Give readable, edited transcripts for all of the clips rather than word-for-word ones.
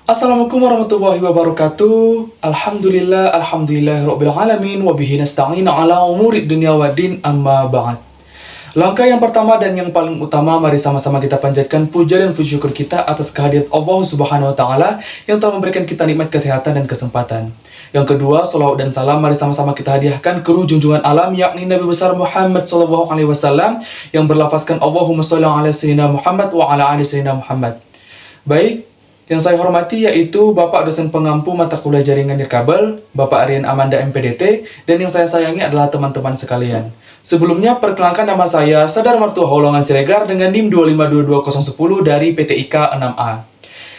Assalamualaikum warahmatullahi wabarakatuh. Alhamdulillah, alamin wa bihi nasta'in ala umurid dunya waddin amma ba'd. Langkah yang pertama dan yang paling utama, mari sama-sama kita panjatkan puja dan puji syukur kita atas kehadirat Allah Subhanahu wa taala yang telah memberikan kita nikmat kesehatan dan kesempatan. Yang kedua, shalawat dan salam mari sama-sama kita hadiahkan ke ruh junjungan alam yakni Nabi besar Muhammad sallallahu alaihi wasallam yang berlafazkan Allahumma shalli ala sayyidina Muhammad wa ala ali sayyidina Muhammad. Baik, yang saya hormati yaitu Bapak dosen pengampu mata kuliah jaringan nirkabel, Bapak Aryan Amanda MPDT, dan yang saya sayangi adalah teman-teman sekalian. Sebelumnya, perkenalkan nama saya Sadar Martua Holongan Siregar dengan NIM 2522010 dari PTIK 6A.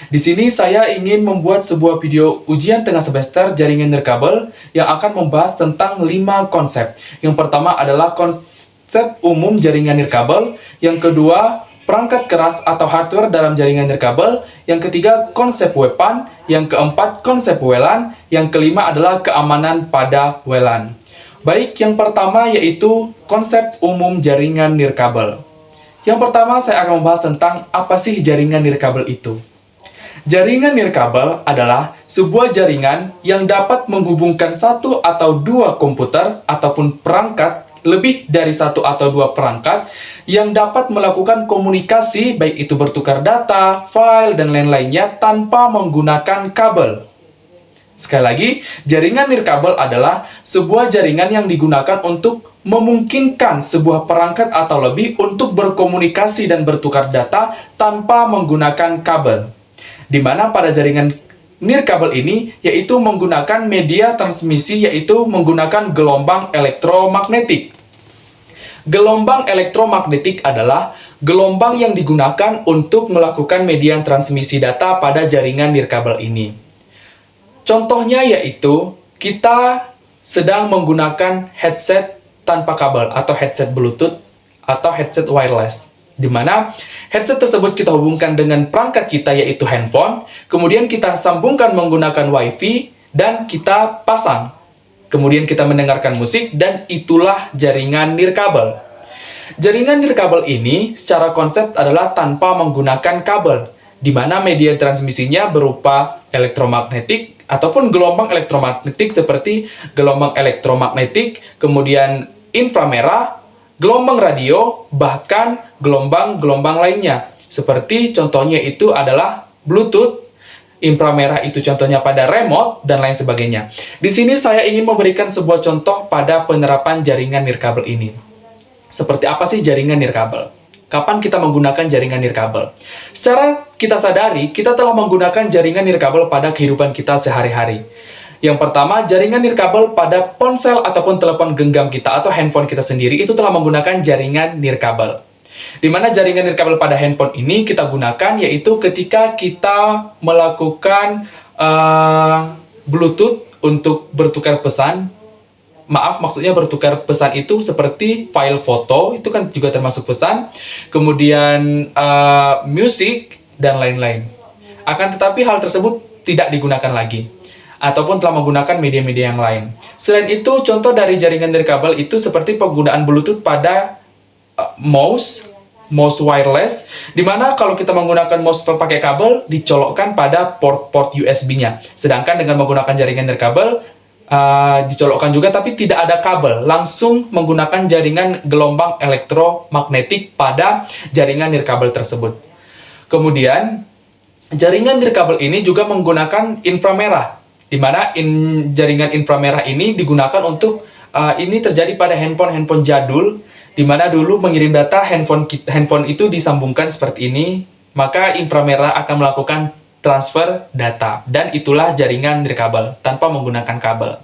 Di sini saya ingin membuat sebuah video ujian tengah semester jaringan nirkabel yang akan membahas tentang 5 konsep. Yang pertama adalah konsep umum jaringan nirkabel, yang kedua perangkat keras atau hardware dalam jaringan nirkabel, yang ketiga konsep WPAN, yang keempat konsep WLAN, yang kelima adalah keamanan pada WLAN. Baik, yang pertama yaitu konsep umum jaringan nirkabel. Yang pertama saya akan membahas tentang apa sih jaringan nirkabel itu. Jaringan nirkabel adalah sebuah jaringan yang dapat menghubungkan satu atau dua komputer ataupun perangkat, lebih dari satu atau dua perangkat yang dapat melakukan komunikasi, baik itu bertukar data, file, dan lain-lainnya tanpa menggunakan kabel. Sekali lagi, jaringan nirkabel adalah sebuah jaringan yang digunakan untuk memungkinkan sebuah perangkat atau lebih untuk berkomunikasi dan bertukar data tanpa menggunakan kabel. Di mana pada jaringan nirkabel ini yaitu menggunakan media transmisi, yaitu menggunakan gelombang elektromagnetik. Gelombang elektromagnetik adalah gelombang yang digunakan untuk melakukan media transmisi data pada jaringan nirkabel ini. Contohnya yaitu kita sedang menggunakan headset tanpa kabel atau headset Bluetooth atau headset wireless, di mana headset tersebut kita hubungkan dengan perangkat kita yaitu handphone, kemudian kita sambungkan menggunakan WiFi dan kita pasang. Kemudian kita mendengarkan musik dan itulah jaringan nirkabel. Jaringan nirkabel ini secara konsep adalah tanpa menggunakan kabel, di mana media transmisinya berupa elektromagnetik ataupun gelombang elektromagnetik seperti gelombang elektromagnetik, kemudian inframerah, gelombang radio, bahkan gelombang-gelombang lainnya. Seperti contohnya itu adalah Bluetooth, inframerah itu contohnya pada remote, dan lain sebagainya. Di sini saya ingin memberikan sebuah contoh pada penerapan jaringan nirkabel ini. Seperti apa sih jaringan nirkabel? Kapan kita menggunakan jaringan nirkabel? Secara kita sadari, kita telah menggunakan jaringan nirkabel pada kehidupan kita sehari-hari. Yang pertama, jaringan nirkabel pada ponsel ataupun telepon genggam kita atau handphone kita sendiri itu telah menggunakan jaringan nirkabel. Di mana jaringan nirkabel pada handphone ini kita gunakan yaitu ketika kita melakukan Bluetooth untuk bertukar pesan. Maksudnya bertukar pesan itu seperti file foto, itu kan juga termasuk pesan. Kemudian musik dan lain-lain. Akan tetapi hal tersebut tidak digunakan lagi, ataupun telah menggunakan media-media yang lain. Selain itu, contoh dari jaringan nirkabel itu seperti penggunaan Bluetooth pada mouse wireless, dimana kalau kita menggunakan mouse pakai kabel, dicolokkan pada port USB-nya. Sedangkan dengan menggunakan jaringan nirkabel, dicolokkan juga tapi tidak ada kabel, langsung menggunakan jaringan gelombang elektromagnetik pada jaringan nirkabel tersebut. Kemudian, jaringan nirkabel ini juga menggunakan inframerah, di mana jaringan inframerah ini digunakan untuk, ini terjadi pada handphone jadul, di mana dulu mengirim data handphone itu disambungkan seperti ini, maka inframerah akan melakukan transfer data, dan itulah jaringan nirkabel tanpa menggunakan kabel.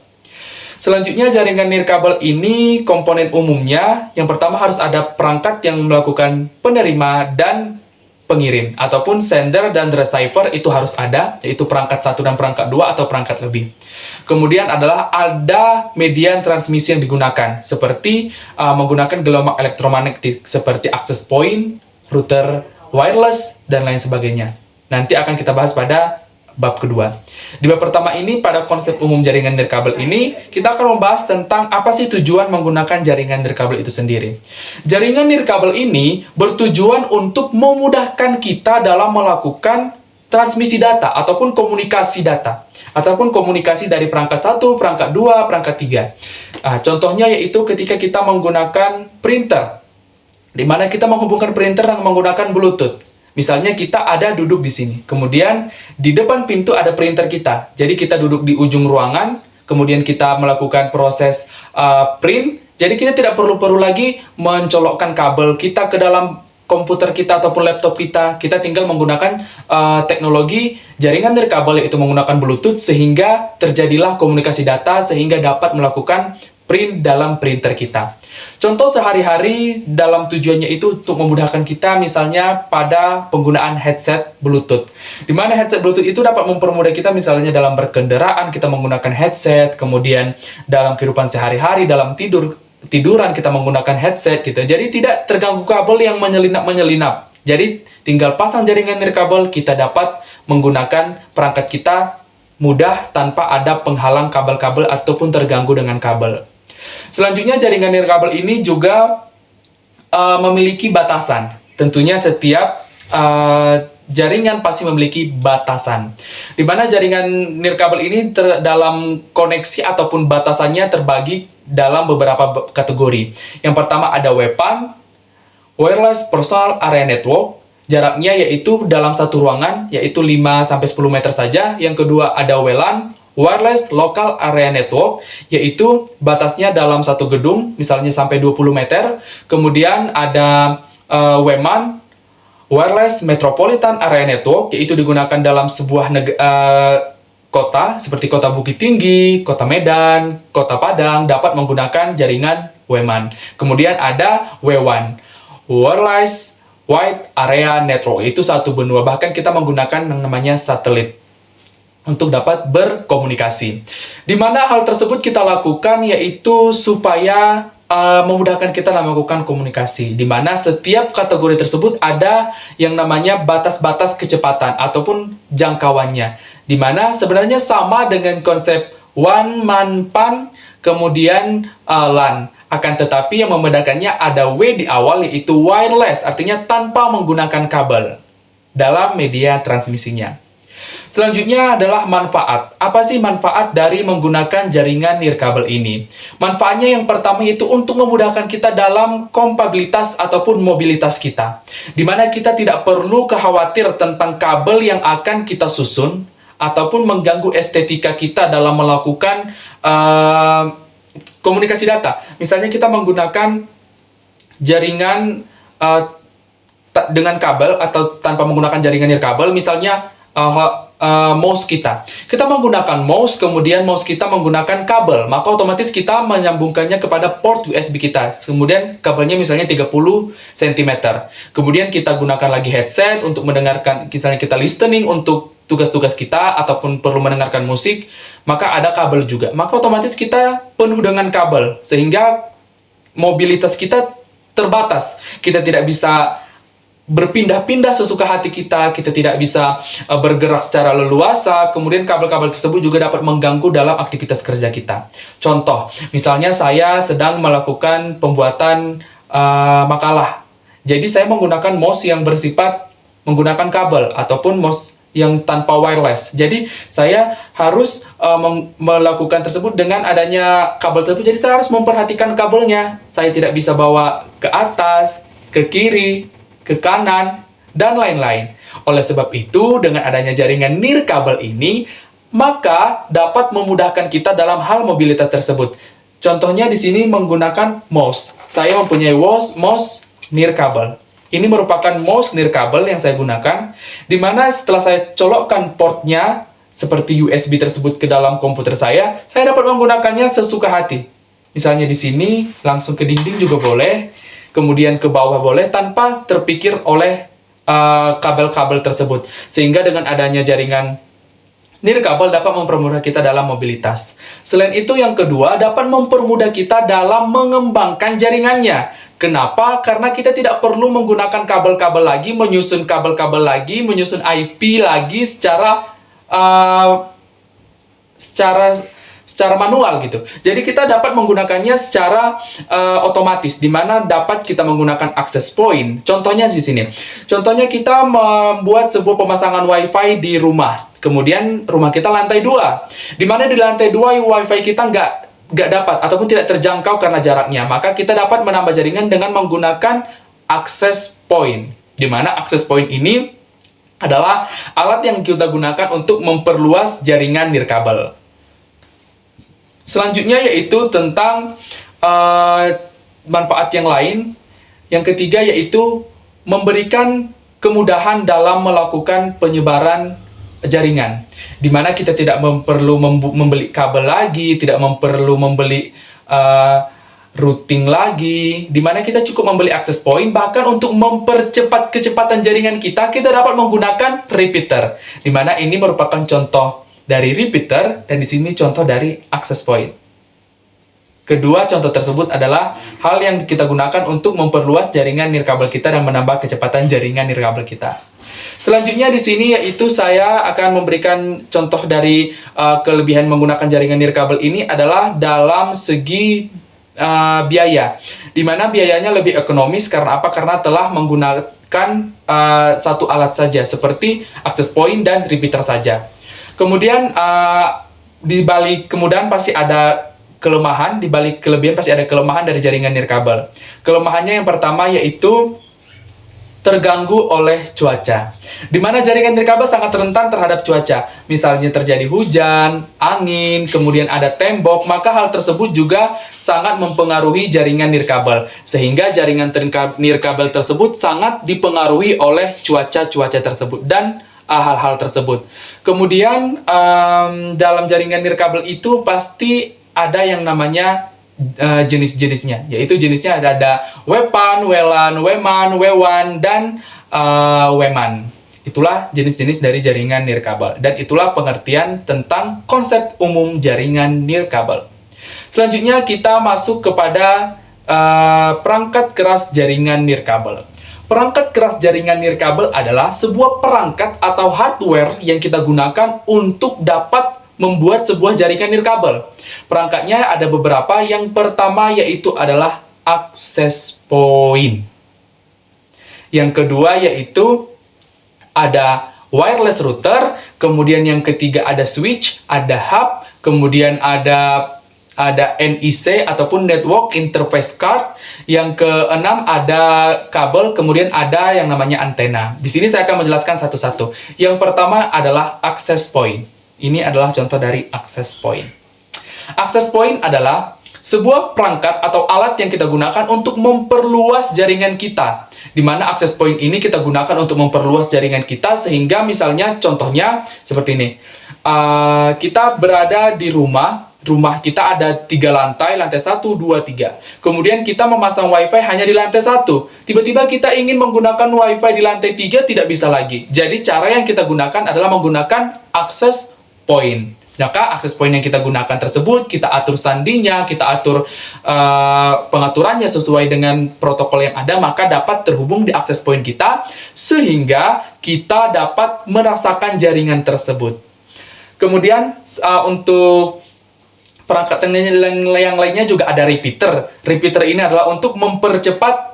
Selanjutnya, jaringan nirkabel ini komponen umumnya, yang pertama harus ada perangkat yang melakukan penerima dan pengirim, ataupun sender dan receiver itu harus ada, yaitu perangkat 1 dan perangkat 2 atau perangkat lebih. Kemudian adalah ada media transmisi yang digunakan, seperti menggunakan gelombang elektromagnetik, seperti access point, router wireless, dan lain sebagainya. Nanti akan kita bahas pada bab kedua. Di bab pertama ini, pada konsep umum jaringan nirkabel ini, kita akan membahas tentang apa sih tujuan menggunakan jaringan nirkabel itu sendiri. Jaringan nirkabel ini bertujuan untuk memudahkan kita dalam melakukan transmisi data ataupun komunikasi data ataupun komunikasi dari perangkat 1, perangkat 2, perangkat 3. Contohnya yaitu ketika kita menggunakan printer, di mana kita menghubungkan printer dengan menggunakan Bluetooth. Misalnya kita ada duduk di sini, kemudian di depan pintu ada printer kita. Jadi kita duduk di ujung ruangan, kemudian kita melakukan proses print. Jadi kita tidak perlu lagi mencolokkan kabel kita ke dalam komputer kita ataupun laptop kita. Kita tinggal menggunakan teknologi jaringan nirkabel, yaitu menggunakan Bluetooth, sehingga terjadilah komunikasi data sehingga dapat melakukan print dalam printer kita. Contoh sehari-hari dalam tujuannya itu untuk memudahkan kita, misalnya pada penggunaan headset Bluetooth. Di mana headset Bluetooth itu dapat mempermudah kita, misalnya dalam berkendaraan kita menggunakan headset, kemudian dalam kehidupan sehari-hari, dalam tiduran kita menggunakan headset gitu. Jadi tidak terganggu kabel yang menyelinap-menyelinap. Jadi tinggal pasang jaringan nirkabel, kita dapat menggunakan perangkat kita mudah tanpa ada penghalang kabel-kabel ataupun terganggu dengan kabel. Selanjutnya, jaringan nirkabel ini juga memiliki batasan. Tentunya setiap jaringan pasti memiliki batasan. Di mana jaringan nirkabel ini dalam koneksi ataupun batasannya terbagi dalam beberapa kategori. Yang pertama ada WPAN, Wireless Personal Area Network. Jaraknya yaitu dalam satu ruangan, yaitu 5-10 meter saja. Yang kedua ada WLAN, Wireless Local Area Network, yaitu batasnya dalam satu gedung, misalnya sampai 20 meter. Kemudian ada WMAN, Wireless Metropolitan Area Network, yaitu digunakan dalam sebuah kota, seperti kota Bukit Tinggi, kota Medan, kota Padang, dapat menggunakan jaringan WMAN. Kemudian ada W1, Wireless Wide Area Network, itu satu benua. Bahkan kita menggunakan yang namanya satelit untuk dapat berkomunikasi. Di mana hal tersebut kita lakukan yaitu supaya memudahkan kita dalam melakukan komunikasi. Di mana setiap kategori tersebut ada yang namanya batas-batas kecepatan ataupun jangkauannya. Di mana sebenarnya sama dengan konsep WAN, MAN, PAN, kemudian LAN. Akan tetapi yang membedakannya ada W di awal, yaitu wireless, artinya tanpa menggunakan kabel dalam media transmisinya. Selanjutnya adalah manfaat. Apa sih manfaat dari menggunakan jaringan nirkabel ini? Manfaatnya yang pertama itu untuk memudahkan kita dalam kompatibilitas ataupun mobilitas kita. Di mana kita tidak perlu khawatir tentang kabel yang akan kita susun ataupun mengganggu estetika kita dalam melakukan komunikasi data. Misalnya kita menggunakan jaringan dengan kabel atau tanpa menggunakan jaringan nirkabel, misalnya mouse kita. Kita menggunakan mouse, kemudian mouse kita menggunakan kabel, maka otomatis kita menyambungkannya kepada port USB kita. Kemudian kabelnya misalnya 30 cm. Kemudian kita gunakan lagi headset untuk mendengarkan, misalnya kita listening untuk tugas-tugas kita ataupun perlu mendengarkan musik, maka ada kabel juga. Maka otomatis kita penuh dengan kabel sehingga mobilitas kita terbatas. Kita tidak bisa berpindah-pindah sesuka hati kita tidak bisa bergerak secara leluasa, kemudian kabel-kabel tersebut juga dapat mengganggu dalam aktivitas kerja kita. Contoh, misalnya saya sedang melakukan pembuatan makalah. Jadi saya menggunakan mouse yang bersifat menggunakan kabel ataupun mouse yang tanpa wireless. Jadi saya harus melakukan tersebut dengan adanya kabel tersebut. Jadi saya harus memperhatikan kabelnya. Saya tidak bisa bawa ke atas, ke kiri, ke kanan, dan lain-lain. Oleh sebab itu, dengan adanya jaringan nirkabel ini, maka dapat memudahkan kita dalam hal mobilitas tersebut. Contohnya di sini menggunakan mouse. Saya mempunyai mouse nirkabel. Ini merupakan mouse nirkabel yang saya gunakan, di mana setelah saya colokkan portnya seperti USB tersebut ke dalam komputer saya dapat menggunakannya sesuka hati. Misalnya di sini, langsung ke dinding juga boleh, kemudian ke bawah boleh, tanpa terpikir oleh kabel-kabel tersebut. Sehingga dengan adanya jaringan nirkabel dapat mempermudah kita dalam mobilitas. Selain itu, yang kedua, dapat mempermudah kita dalam mengembangkan jaringannya. Kenapa? Karena kita tidak perlu menggunakan kabel-kabel lagi, menyusun kabel-kabel lagi, menyusun IP lagi secara secara manual gitu. Jadi kita dapat menggunakannya secara otomatis, di mana dapat kita menggunakan access point. Contohnya di sini. Contohnya kita membuat sebuah pemasangan WiFi di rumah. Kemudian rumah kita lantai 2, di mana di lantai 2 WiFi kita nggak dapat ataupun tidak terjangkau karena jaraknya. Maka kita dapat menambah jaringan dengan menggunakan access point, di mana access point ini adalah alat yang kita gunakan untuk memperluas jaringan nirkabel. Selanjutnya yaitu tentang manfaat yang lain. Yang ketiga yaitu memberikan kemudahan dalam melakukan penyebaran jaringan, di mana kita tidak perlu membeli kabel lagi, tidak perlu membeli routing lagi, di mana kita cukup membeli access point. Bahkan untuk mempercepat kecepatan jaringan kita dapat menggunakan repeater, di mana ini merupakan contoh dari repeater dan di sini contoh dari access point. Kedua contoh tersebut adalah hal yang kita gunakan untuk memperluas jaringan nirkabel kita dan menambah kecepatan jaringan nirkabel kita. Selanjutnya di sini yaitu saya akan memberikan contoh dari kelebihan menggunakan jaringan nirkabel ini adalah dalam segi biaya, di mana biayanya lebih ekonomis. Karena apa? Karena telah menggunakan satu alat saja seperti access point dan repeater saja. Kemudian di balik kemudahan pasti ada kelemahan, di balik kelebihan pasti ada kelemahan dari jaringan nirkabel. Kelemahannya yang pertama yaitu terganggu oleh cuaca, di mana jaringan nirkabel sangat rentan terhadap cuaca. Misalnya terjadi hujan, angin, kemudian ada tembok, maka hal tersebut juga sangat mempengaruhi jaringan nirkabel, sehingga jaringan nirkabel tersebut sangat dipengaruhi oleh cuaca-cuaca tersebut dan hal-hal tersebut. Kemudian dalam jaringan nirkabel itu pasti ada yang namanya jenis-jenisnya, yaitu jenisnya ada WPAN, WLAN, WMAN, W1, dan WMAN. Itulah jenis-jenis dari jaringan nirkabel, dan itulah pengertian tentang konsep umum jaringan nirkabel. Selanjutnya kita masuk kepada perangkat keras jaringan nirkabel. Perangkat keras jaringan nirkabel adalah sebuah perangkat atau hardware yang kita gunakan untuk dapat membuat sebuah jaringan nirkabel. Perangkatnya ada beberapa. Yang pertama yaitu adalah access point. Yang kedua yaitu ada wireless router. Kemudian yang ketiga ada switch, ada hub, kemudian ada NIC ataupun network interface card. Yang keenam ada kabel, kemudian ada yang namanya antena. Di sini saya akan menjelaskan satu-satu. Yang pertama adalah access point. Ini adalah contoh dari access point. Access point adalah sebuah perangkat atau alat yang kita gunakan untuk memperluas jaringan kita. Di mana access point ini kita gunakan untuk memperluas jaringan kita, sehingga misalnya contohnya seperti ini. Kita berada di rumah kita ada 3 lantai, lantai 1, 2, 3. Kemudian kita memasang WiFi hanya di lantai 1. Tiba-tiba kita ingin menggunakan WiFi di lantai 3, tidak bisa lagi. Jadi cara yang kita gunakan adalah menggunakan access point. Maka access point yang kita gunakan tersebut, kita atur sandinya, kita atur pengaturannya sesuai dengan protokol yang ada, maka dapat terhubung di access point kita, sehingga kita dapat merasakan jaringan tersebut. Kemudian untuk perangkat yang lainnya juga ada repeater. Repeater ini adalah untuk mempercepat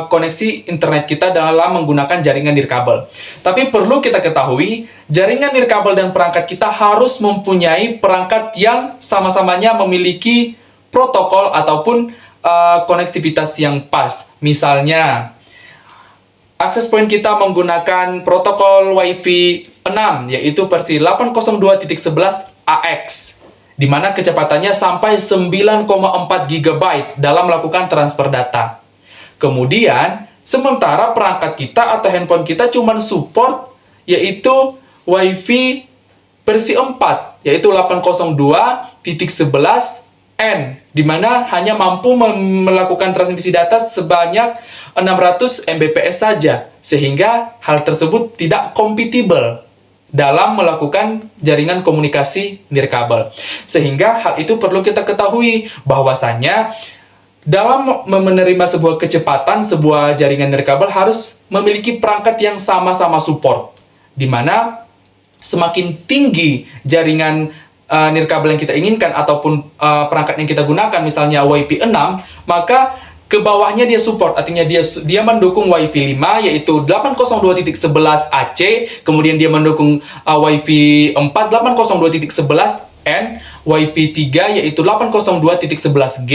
koneksi internet kita dalam menggunakan jaringan nirkabel. Tapi perlu kita ketahui, jaringan nirkabel dan perangkat kita harus mempunyai perangkat yang sama-samanya memiliki protokol ataupun konektivitas yang pas. Misalnya, access point kita menggunakan protokol Wi-Fi 6, yaitu versi 802.11ax, di mana kecepatannya sampai 9,4 GB dalam melakukan transfer data. Kemudian, sementara perangkat kita atau handphone kita cuma support yaitu Wi-Fi versi 4, yaitu 802.11n, di mana hanya mampu melakukan transmisi data sebanyak 600 Mbps saja, sehingga hal tersebut tidak kompatibel dalam melakukan jaringan komunikasi nirkabel. Sehingga hal itu perlu kita ketahui bahwasannya dalam menerima sebuah kecepatan, sebuah jaringan nirkabel harus memiliki perangkat yang sama-sama support, di mana semakin tinggi jaringan nirkabel yang kita inginkan ataupun perangkat yang kita gunakan, misalnya WiFi 6, maka ke bawahnya dia support, artinya dia mendukung WiFi 5 yaitu 802.11ac, kemudian dia mendukung WiFi 4 802.11n, WiFi 3 yaitu 802.11g,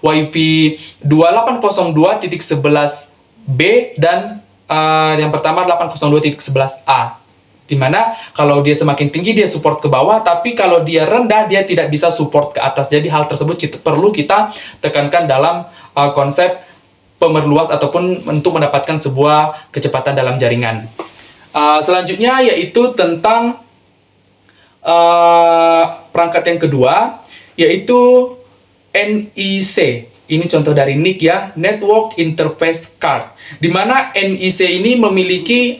WiFi 2 802.11b, dan yang pertama 802.11a. Dimana kalau dia semakin tinggi dia support ke bawah, tapi kalau dia rendah dia tidak bisa support ke atas. Jadi hal tersebut perlu kita tekankan dalam konsep pemerluas ataupun untuk mendapatkan sebuah kecepatan dalam jaringan. Selanjutnya yaitu tentang perangkat yang kedua, yaitu NIC. Ini contoh dari NIC ya, Network Interface Card. Di mana NIC ini memiliki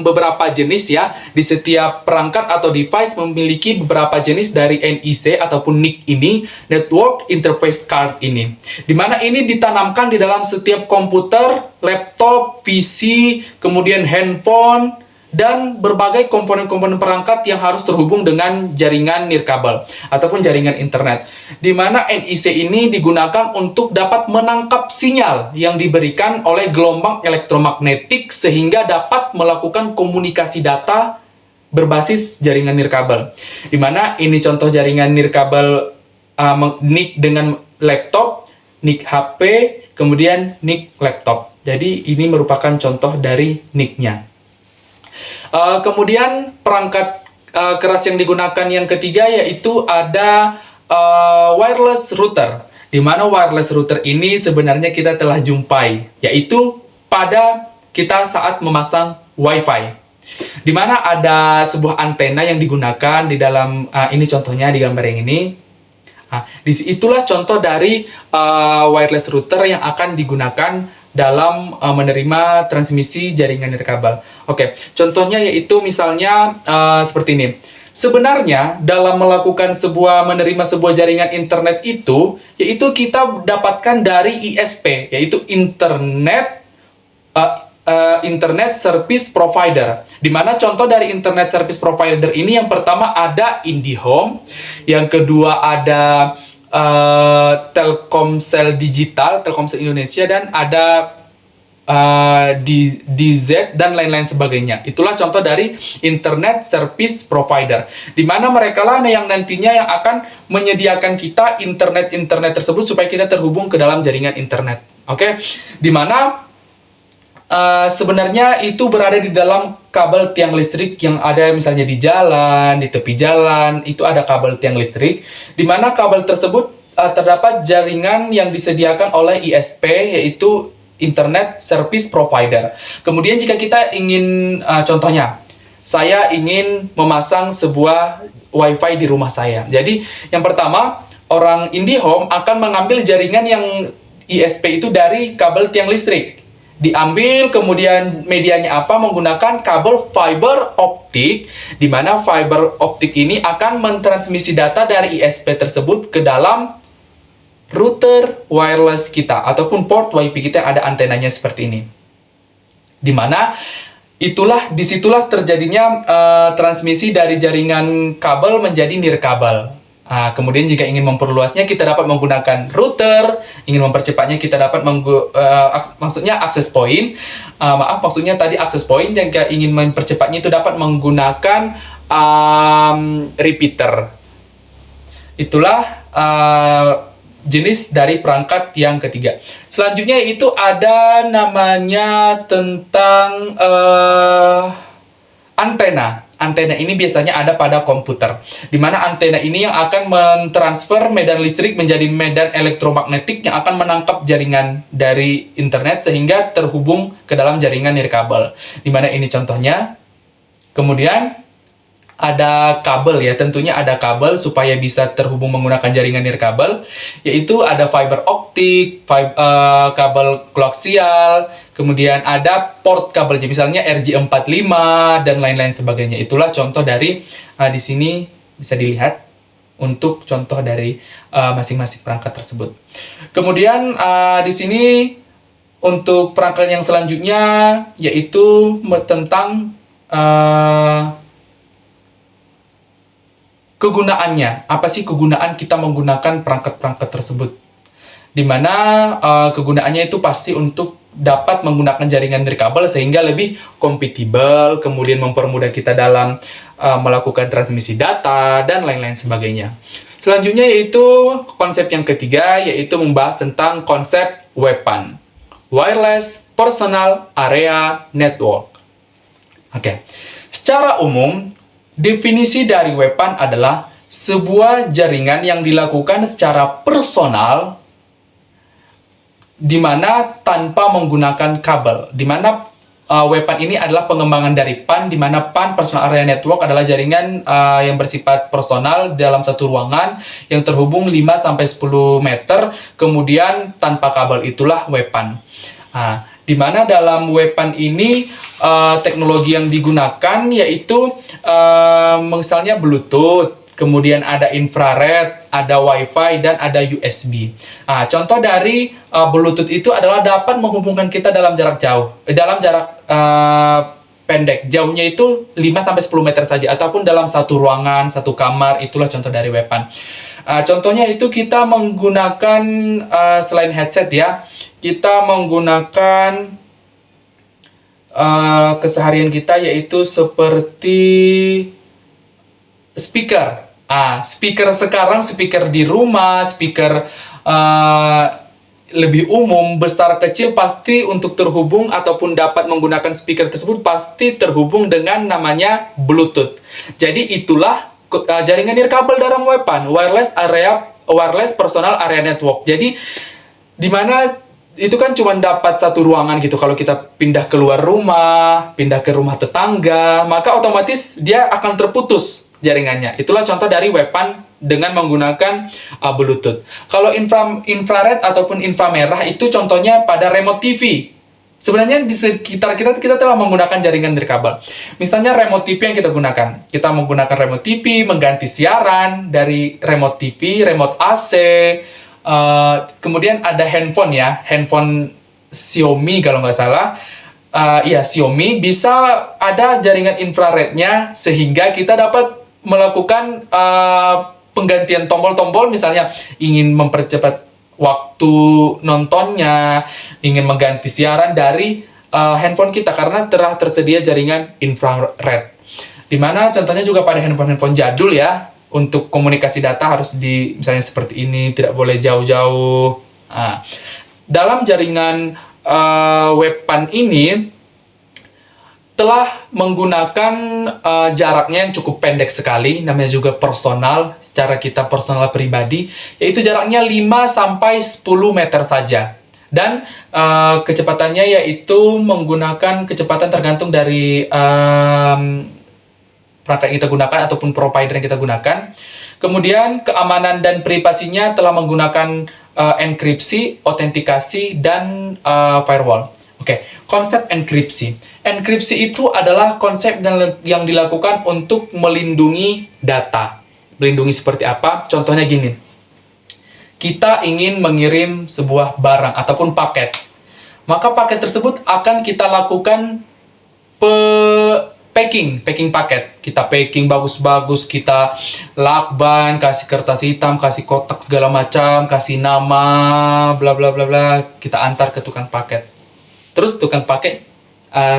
beberapa jenis ya. Di setiap perangkat atau device memiliki beberapa jenis dari NIC ataupun NIC ini, Network Interface Card ini. Di mana ini ditanamkan di dalam setiap komputer, laptop, PC, kemudian handphone, dan berbagai komponen-komponen perangkat yang harus terhubung dengan jaringan nirkabel ataupun jaringan internet. Di mana NIC ini digunakan untuk dapat menangkap sinyal yang diberikan oleh gelombang elektromagnetik sehingga dapat melakukan komunikasi data berbasis jaringan nirkabel. Di mana ini contoh jaringan nirkabel NIC dengan laptop, NIC HP, kemudian NIC laptop. Jadi ini merupakan contoh dari NIC-nya. Kemudian perangkat keras yang digunakan yang ketiga yaitu ada wireless router. Di mana wireless router ini sebenarnya kita telah jumpai, yaitu pada kita saat memasang WiFi. Di mana ada sebuah antena yang digunakan di dalam ini contohnya di gambar yang ini. Itulah contoh dari wireless router yang akan digunakan dalam menerima transmisi jaringan nirkabel. Oke, contohnya yaitu misalnya seperti ini. Sebenarnya dalam melakukan menerima sebuah jaringan internet itu, yaitu kita dapatkan dari ISP, yaitu Internet Service Provider. Di mana contoh dari Internet Service Provider ini yang pertama ada IndiHome, yang kedua ada Telkomsel Digital, Telkomsel Indonesia, dan ada DZ dan lain-lain sebagainya. Itulah contoh dari Internet Service Provider, di mana mereka lah yang nantinya yang akan menyediakan kita internet tersebut supaya kita terhubung ke dalam jaringan internet. Oke, di mana sebenarnya itu berada di dalam kabel tiang listrik yang ada misalnya di jalan, di tepi jalan, itu ada kabel tiang listrik, di mana kabel tersebut terdapat jaringan yang disediakan oleh ISP, yaitu Internet Service Provider. Kemudian jika kita ingin, contohnya, saya ingin memasang sebuah WiFi di rumah saya. Jadi yang pertama, orang IndiHome akan mengambil jaringan yang ISP itu dari kabel tiang listrik. Diambil, kemudian medianya apa? Menggunakan kabel fiber optik, di mana fiber optik ini akan mentransmisi data dari ISP tersebut ke dalam router wireless kita ataupun port WiFi kita yang ada antenanya seperti ini. Di mana disitulah terjadinya transmisi dari jaringan kabel menjadi nirkabel. Kemudian jika ingin memperluasnya kita dapat menggunakan router, ingin mempercepatnya kita dapat maksudnya access point. Maksudnya tadi access point, yang ingin mempercepatnya itu dapat menggunakan repeater. Itulah jenis dari perangkat yang ketiga. Selanjutnya itu ada namanya tentang antena. Antena ini biasanya ada pada komputer, di mana antena ini yang akan mentransfer medan listrik menjadi medan elektromagnetik yang akan menangkap jaringan dari internet sehingga terhubung ke dalam jaringan nirkabel. Di mana ini contohnya. Kemudian ada kabel ya, tentunya ada kabel supaya bisa terhubung menggunakan jaringan nirkabel, yaitu ada fiber optik, kabel koaksial, kemudian ada port kabelnya, misalnya RJ45 dan lain-lain sebagainya. Itulah contoh dari di sini bisa dilihat untuk contoh dari masing-masing perangkat tersebut. Kemudian di sini untuk perangkat yang selanjutnya yaitu tentang kegunaannya. Apa sih kegunaan kita menggunakan perangkat-perangkat tersebut? Di mana kegunaannya itu pasti untuk dapat menggunakan jaringan nirkabel sehingga lebih kompatibel, kemudian mempermudah kita dalam melakukan transmisi data, dan lain-lain sebagainya. Selanjutnya yaitu konsep yang ketiga, yaitu membahas tentang konsep WPAN, Wireless Personal Area Network. Oke. Secara umum, definisi dari WPAN adalah sebuah jaringan yang dilakukan secara personal di mana tanpa menggunakan kabel. Di mana WPAN ini adalah pengembangan dari PAN, di mana PAN Personal Area Network adalah jaringan yang bersifat personal dalam satu ruangan yang terhubung 5-10 meter, kemudian tanpa kabel, itulah WPAN. Di mana dalam WPAN ini teknologi yang digunakan yaitu misalnya Bluetooth, kemudian ada infrared, ada Wi-Fi, dan ada USB. Contoh dari Bluetooth itu adalah dapat menghubungkan kita dalam jarak jauh, dalam jarak pendek. Jauhnya itu 5-10 meter saja, ataupun dalam satu ruangan, satu kamar, itulah contoh dari WPAN. Contohnya itu kita menggunakan, selain headset ya, kita menggunakan keseharian kita, yaitu seperti speaker. Speaker sekarang, speaker di rumah, speaker lebih umum, besar kecil, pasti untuk terhubung ataupun dapat menggunakan speaker tersebut pasti terhubung dengan namanya Bluetooth. Jadi itulah jaringan nirkabel dalam WPAN, Wireless Personal Area Network. Jadi di mana itu kan cuma dapat satu ruangan gitu. Kalau kita pindah keluar rumah, pindah ke rumah tetangga, maka otomatis dia akan terputus jaringannya. Itulah contoh dari WPAN dengan menggunakan Bluetooth. Kalau infrared ataupun inframerah itu contohnya pada remote TV. Sebenarnya di sekitar kita telah menggunakan jaringan nirkabel. Misalnya remote TV yang kita gunakan. Kita menggunakan remote TV, mengganti siaran dari remote TV, remote AC, kemudian ada handphone ya, handphone Xiaomi kalau nggak salah. Xiaomi bisa ada jaringan infrarednya sehingga kita dapat melakukan penggantian tombol-tombol, misalnya ingin mempercepat waktu nontonnya, ingin mengganti siaran dari handphone kita karena telah tersedia jaringan infrared. Dimana contohnya juga pada handphone-handphone jadul ya, untuk komunikasi data harus misalnya seperti ini, tidak boleh jauh-jauh. Dalam jaringan WPAN ini telah menggunakan jaraknya yang cukup pendek sekali, namanya juga personal, secara kita personal pribadi, yaitu jaraknya 5-10 meter saja. Dan kecepatannya yaitu menggunakan kecepatan tergantung dari perangkat yang kita gunakan ataupun provider yang kita gunakan. Kemudian keamanan dan privasinya telah menggunakan enkripsi, autentikasi, dan firewall. Oke, konsep enkripsi. Enkripsi itu adalah konsep yang dilakukan untuk melindungi data. Melindungi seperti apa? Contohnya gini. Kita ingin mengirim sebuah barang ataupun paket. Maka paket tersebut akan kita lakukan packing paket. Kita packing bagus-bagus, kita lakban, kasih kertas hitam, kasih kotak segala macam, kasih nama, bla bla bla bla, kita antar ke tukang paket. Terus tukang paket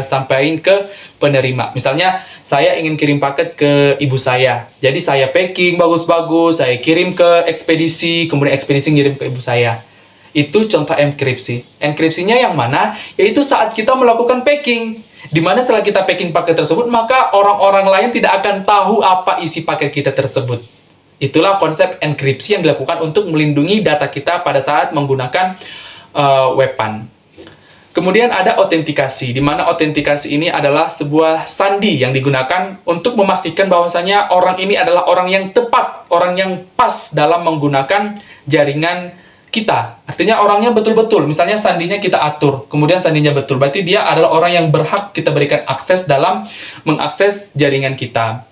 sampaikan ke penerima. Misalnya saya ingin kirim paket ke ibu saya. Jadi saya packing bagus-bagus, saya kirim ke ekspedisi, kemudian ekspedisi ngirim ke ibu saya. Itu contoh enkripsi. Enkripsinya yang mana? Yaitu saat kita melakukan packing. Dimana setelah kita packing paket tersebut, maka orang-orang lain tidak akan tahu apa isi paket kita tersebut. Itulah konsep enkripsi yang dilakukan untuk melindungi data kita pada saat menggunakan WPAN. Kemudian ada autentikasi, di mana autentikasi ini adalah sebuah sandi yang digunakan untuk memastikan bahwasanya orang ini adalah orang yang tepat, orang yang pas dalam menggunakan jaringan kita. Artinya orangnya betul-betul, misalnya sandinya kita atur, kemudian sandinya betul, berarti dia adalah orang yang berhak kita berikan akses dalam mengakses jaringan kita.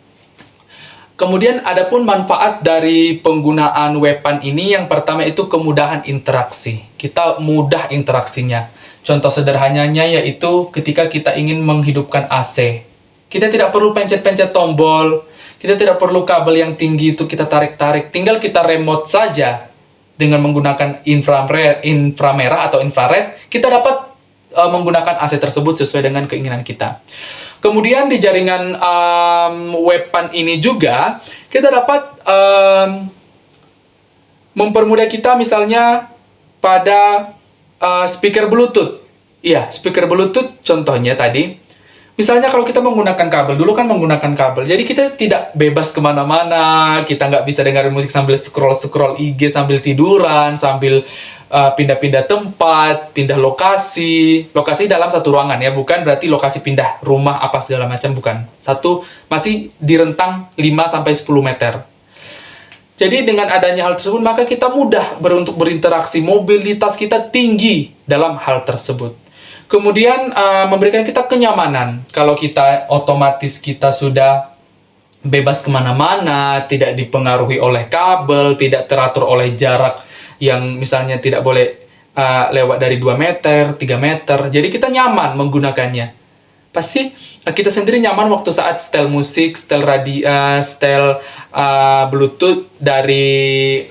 Kemudian adapun manfaat dari penggunaan WPAN ini, yang pertama itu kemudahan interaksi. Kita mudah interaksinya. Contoh sederhananya yaitu ketika kita ingin menghidupkan AC. Kita tidak perlu pencet-pencet tombol, Kita tidak perlu kabel yang tinggi itu kita tarik-tarik, tinggal kita remote saja dengan menggunakan inframerah atau infrared, kita dapat menggunakan AC tersebut sesuai dengan keinginan kita. Kemudian di jaringan WPAN ini juga, kita dapat mempermudah kita misalnya pada speaker Bluetooth. Iya, speaker Bluetooth contohnya tadi. Misalnya kalau kita menggunakan kabel, dulu kan menggunakan kabel, jadi kita tidak bebas kemana-mana, kita nggak bisa dengerin musik sambil scroll-scroll IG, sambil tiduran, sambil pindah-pindah tempat, pindah lokasi dalam satu ruangan ya, bukan berarti lokasi pindah rumah apa segala macam, bukan. Satu, masih di rentang 5-10 meter. Jadi dengan adanya hal tersebut, maka kita mudah untuk berinteraksi, mobilitas kita tinggi dalam hal tersebut. Kemudian memberikan kita kenyamanan. Kalau kita otomatis kita sudah bebas kemana-mana, tidak dipengaruhi oleh kabel, tidak teratur oleh jarak yang misalnya tidak boleh lewat dari 2 meter, 3 meter. Jadi kita nyaman menggunakannya. Pasti kita sendiri nyaman waktu saat setel musik, setel Bluetooth dari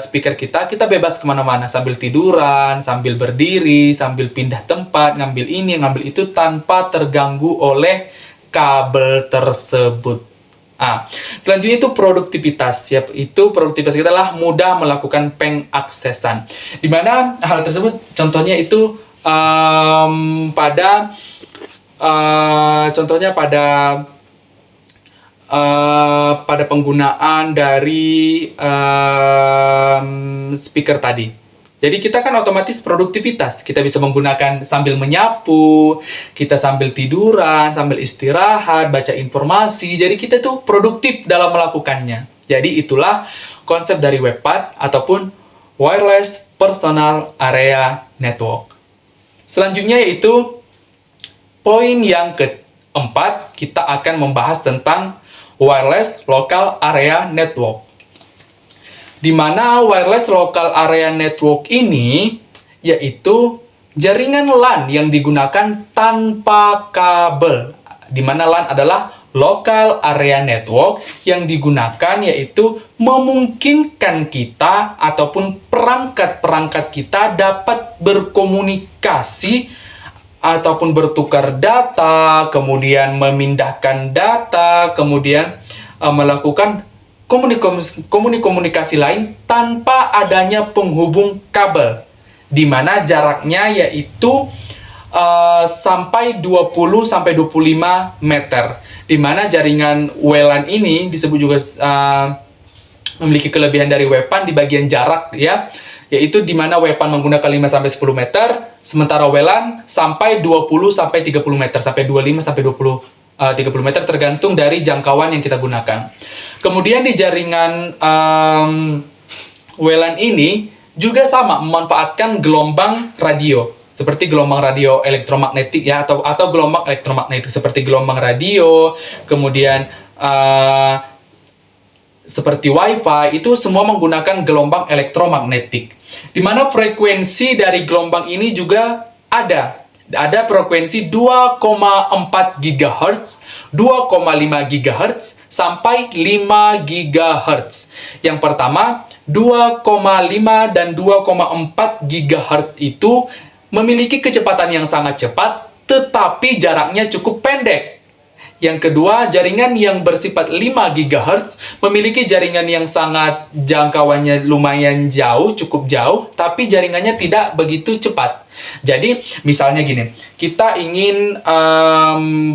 speaker kita bebas kemana-mana, sambil tiduran, sambil berdiri, sambil pindah tempat, ngambil ini, ngambil itu, tanpa terganggu oleh kabel tersebut. Selanjutnya itu produktivitas. Itu produktivitas kita adalah mudah melakukan pengaksesan. Dimana hal tersebut contohnya itu pada penggunaan dari speaker tadi. Jadi kita kan otomatis produktivitas. Kita bisa menggunakan sambil menyapu, kita sambil tiduran, sambil istirahat, baca informasi. Jadi kita tuh produktif dalam melakukannya. Jadi itulah konsep dari WPAN ataupun Wireless Personal Area Network. Selanjutnya yaitu poin yang keempat, kita akan membahas tentang Wireless Local Area Network. Di mana Wireless Local Area Network ini yaitu jaringan LAN yang digunakan tanpa kabel. Di mana LAN adalah Local Area Network yang digunakan yaitu memungkinkan kita ataupun perangkat-perangkat kita dapat berkomunikasi ataupun bertukar data, kemudian memindahkan data, kemudian melakukan komunikasi lain tanpa adanya penghubung kabel, di mana jaraknya yaitu sampai 20-25 meter, di mana jaringan WLAN ini disebut juga memiliki kelebihan dari WPAN di bagian jarak ya, yaitu di mana WPAN menggunakan 5-10 meter, sementara WLAN sampai 20-30 meter, sampai 25-30 meter tergantung dari jangkauan yang kita gunakan. Kemudian di jaringan WLAN ini juga sama memanfaatkan gelombang radio, seperti gelombang radio elektromagnetik ya, atau gelombang elektromagnetik seperti gelombang radio, kemudian seperti WiFi, itu semua menggunakan gelombang elektromagnetik. Di mana frekuensi dari gelombang ini juga ada frekuensi 2,4 GHz, 2,5 GHz, sampai 5 GHz. Yang pertama, 2,5 dan 2,4 GHz itu memiliki kecepatan yang sangat cepat, tetapi jaraknya cukup pendek. Yang kedua, jaringan yang bersifat 5 GHz memiliki jaringan yang sangat jangkauannya lumayan jauh, cukup jauh, tapi jaringannya tidak begitu cepat. Jadi, misalnya gini, kita ingin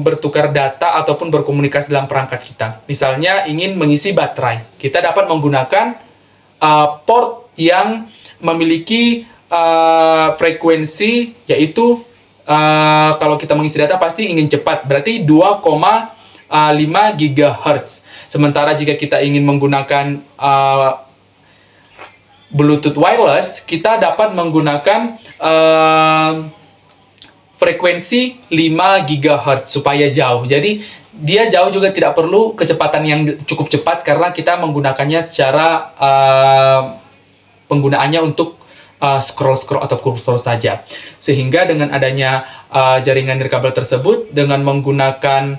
bertukar data ataupun berkomunikasi dalam perangkat kita. Misalnya ingin mengisi baterai. Kita dapat menggunakan port yang memiliki frekuensi, yaitu kalau kita mengisi data pasti ingin cepat, berarti 2,5 GHz. Sementara jika kita ingin menggunakan Bluetooth wireless, kita dapat menggunakan frekuensi 5 GHz supaya jauh. Jadi dia jauh juga tidak perlu kecepatan yang cukup cepat karena kita menggunakannya secara penggunaannya untuk scroll atau kursor saja. Sehingga dengan adanya jaringan nirkabel tersebut, dengan menggunakan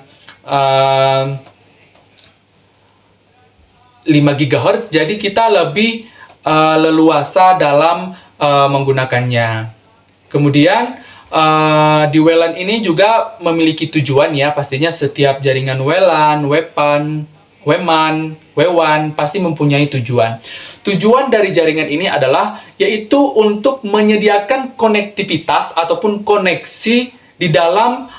5 GHz, jadi kita lebih leluasa dalam menggunakannya. Kemudian di WLAN ini juga memiliki tujuan ya, pastinya setiap jaringan WLAN, WMAN, WWAN pasti mempunyai tujuan. Tujuan dari jaringan ini adalah yaitu untuk menyediakan konektivitas ataupun koneksi di dalam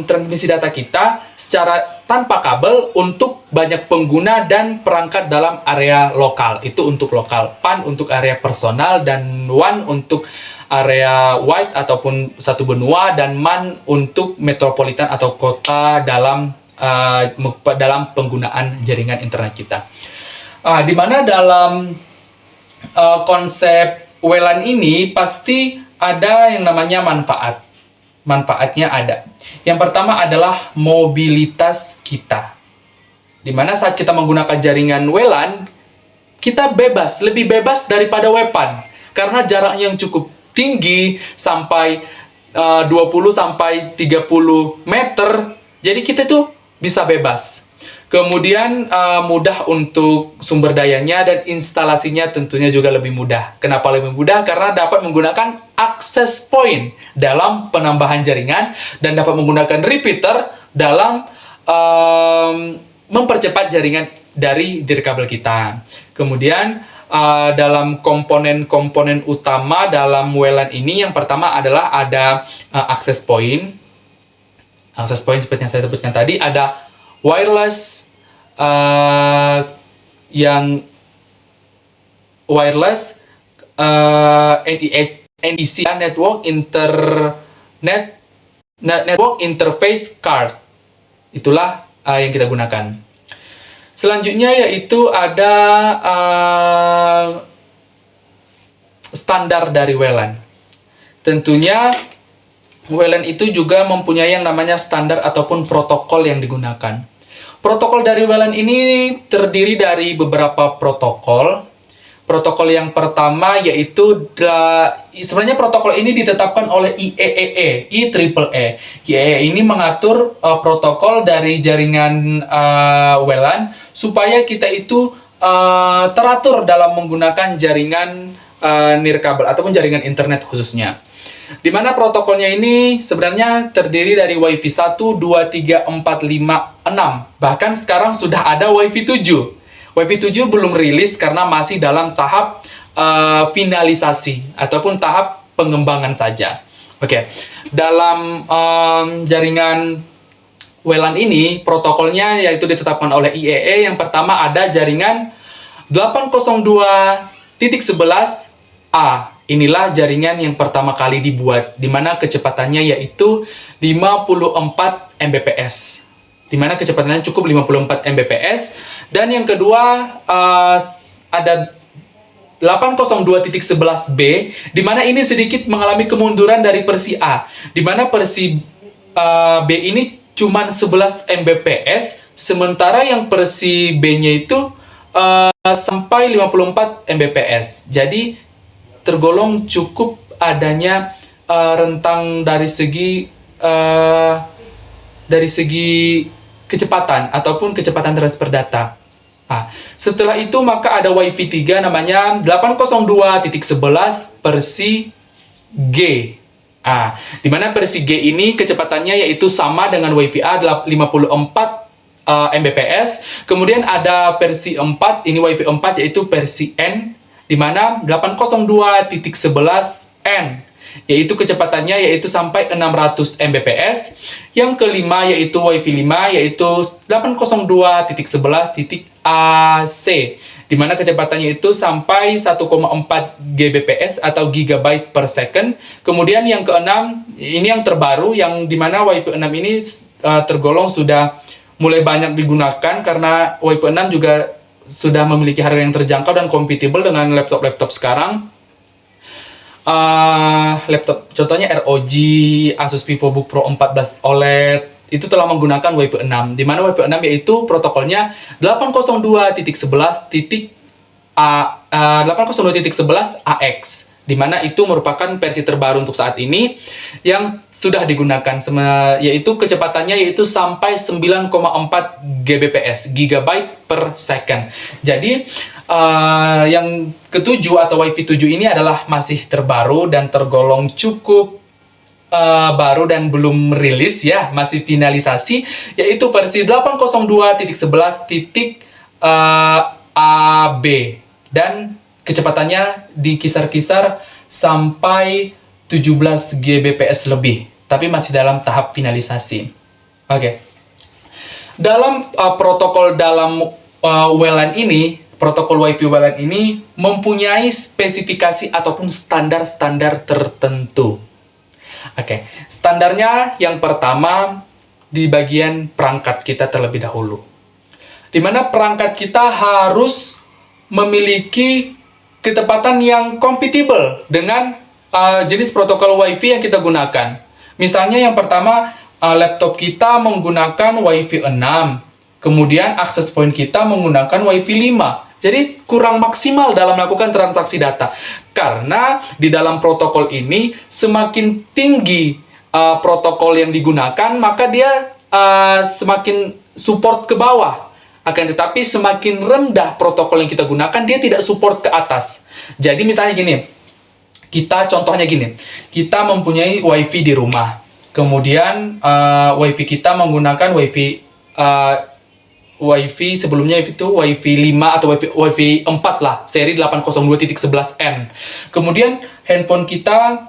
transmisi data kita secara tanpa kabel untuk banyak pengguna dan perangkat dalam area lokal. Itu untuk lokal, PAN untuk area personal, dan WAN untuk area wide ataupun satu benua, dan MAN untuk metropolitan atau kota dalam penggunaan jaringan internet kita. Di mana dalam konsep WLAN ini pasti ada yang namanya manfaat. Manfaatnya ada. Yang pertama adalah mobilitas kita. Di mana saat kita menggunakan jaringan WLAN, kita bebas, lebih bebas daripada WPAN. Karena jarak yang cukup tinggi, sampai 20 sampai 30 meter, jadi kita tuh bisa bebas. Kemudian mudah untuk sumber dayanya dan instalasinya tentunya juga lebih mudah. Kenapa lebih mudah? Karena dapat menggunakan access point dalam penambahan jaringan dan dapat menggunakan repeater dalam mempercepat jaringan dari kabel kita. Kemudian dalam komponen-komponen utama dalam WLAN ini, yang pertama adalah ada access point. Access point seperti yang saya sebutkan tadi, ada wireless yang wireless NEC network interface card. Itulah yang kita gunakan. Selanjutnya yaitu ada standar dari WLAN. Tentunya WLAN itu juga mempunyai yang namanya standar ataupun protokol yang digunakan. Protokol dari WLAN ini terdiri dari beberapa protokol. Protokol yang pertama yaitu sebenarnya protokol ini ditetapkan oleh IEEE. IEEE ini mengatur protokol dari jaringan WLAN supaya kita itu teratur dalam menggunakan jaringan nirkabel ataupun jaringan internet khususnya. Di mana protokolnya ini sebenarnya terdiri dari Wi-Fi 1, 2, 3, 4, 5, 6. Bahkan sekarang sudah ada Wi-Fi 7. Wi-Fi 7 belum rilis karena masih dalam tahap finalisasi ataupun tahap pengembangan saja. Oke. Dalam jaringan WLAN ini, protokolnya yaitu ditetapkan oleh IEEE. Yang pertama ada jaringan 802.11a. Inilah jaringan yang pertama kali dibuat, di mana kecepatannya yaitu 54 Mbps. Di mana kecepatannya cukup 54 Mbps. Dan yang kedua ada 802.11b, di mana ini sedikit mengalami kemunduran dari versi A. Di mana versi B ini cuma 11 Mbps, sementara yang versi B-nya itu sampai 54 Mbps. Jadi tergolong cukup adanya rentang dari segi kecepatan ataupun kecepatan transfer data. Setelah itu maka ada Wi-Fi 3 namanya 802.11 versi G. Di mana versi G ini kecepatannya yaitu sama dengan Wi-Fi A 54 Mbps. Kemudian ada versi 4, ini Wi-Fi 4 yaitu versi N, di mana 802.11n, yaitu kecepatannya yaitu sampai 600 Mbps. Yang kelima yaitu Wi-Fi 5, yaitu 802.11.AC, di mana kecepatannya itu sampai 1,4 Gbps atau gigabyte per second. Kemudian yang keenam, ini yang terbaru, yang di mana Wi-Fi 6 ini tergolong sudah mulai banyak digunakan karena Wi-Fi 6 juga sudah memiliki harga yang terjangkau dan kompatibel dengan laptop-laptop sekarang. Laptop contohnya ROG, Asus VivoBook Pro 14 OLED itu telah menggunakan Wi-Fi 6, di mana Wi-Fi 6 yaitu protokolnya 802.11AX, di mana itu merupakan versi terbaru untuk saat ini yang sudah digunakan, yaitu kecepatannya yaitu sampai 9,4 Gbps, gigabyte per second. Jadi yang ketujuh atau Wi-Fi 7 ini adalah masih terbaru dan tergolong cukup baru dan belum rilis ya, masih finalisasi, yaitu versi 802.11.AB dan kecepatannya di kisar-kisar sampai 17 Gbps lebih, tapi masih dalam tahap finalisasi. Oke. Dalam protokol dalam WLAN ini, protokol Wi-Fi WLAN ini mempunyai spesifikasi ataupun standar-standar tertentu. Oke, standarnya yang pertama di bagian perangkat kita terlebih dahulu. Di mana perangkat kita harus memiliki ketepatan yang kompatibel dengan jenis protokol Wi-Fi yang kita gunakan. Misalnya yang pertama, laptop kita menggunakan Wi-Fi 6, kemudian akses point kita menggunakan Wi-Fi 5. Jadi kurang maksimal dalam melakukan transaksi data. Karena di dalam protokol ini semakin tinggi protokol yang digunakan, maka dia semakin support ke bawah. Akan tetapi semakin rendah protokol yang kita gunakan, dia tidak support ke atas. Jadi misalnya gini, contohnya gini, kita mempunyai WiFi di rumah. Kemudian WiFi kita menggunakan WiFi sebelumnya itu WiFi 5 atau WiFi 4 lah, seri 802.11n. Kemudian handphone kita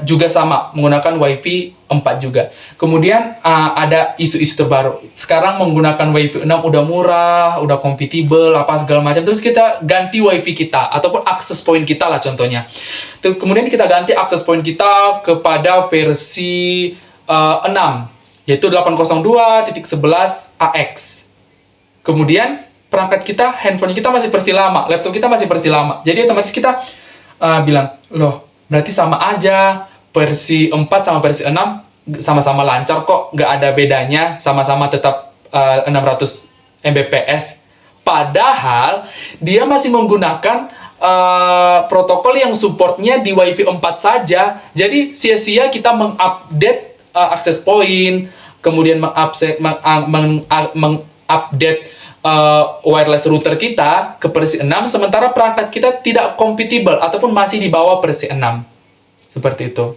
juga sama, menggunakan WiFi 4 juga. Kemudian ada isu-isu terbaru. Sekarang menggunakan WiFi 6 udah murah, udah kompatibel, apa segala macam. Terus kita ganti WiFi kita, ataupun akses point kita lah contohnya. Kemudian kita ganti akses point kita kepada versi 6, yaitu 802.11ax. Kemudian perangkat kita, handphone kita masih versi lama, laptop kita masih versi lama. Jadi otomatis kita bilang, loh, berarti sama aja, versi 4 sama versi 6 sama-sama lancar kok, nggak ada bedanya, sama-sama tetap 600 Mbps. Padahal dia masih menggunakan protokol yang supportnya di WiFi 4 saja. Jadi sia-sia kita mengupdate access point, kemudian mengupdate wireless router kita ke versi 6, sementara perangkat kita tidak compatible ataupun masih di bawah versi 6. Seperti itu.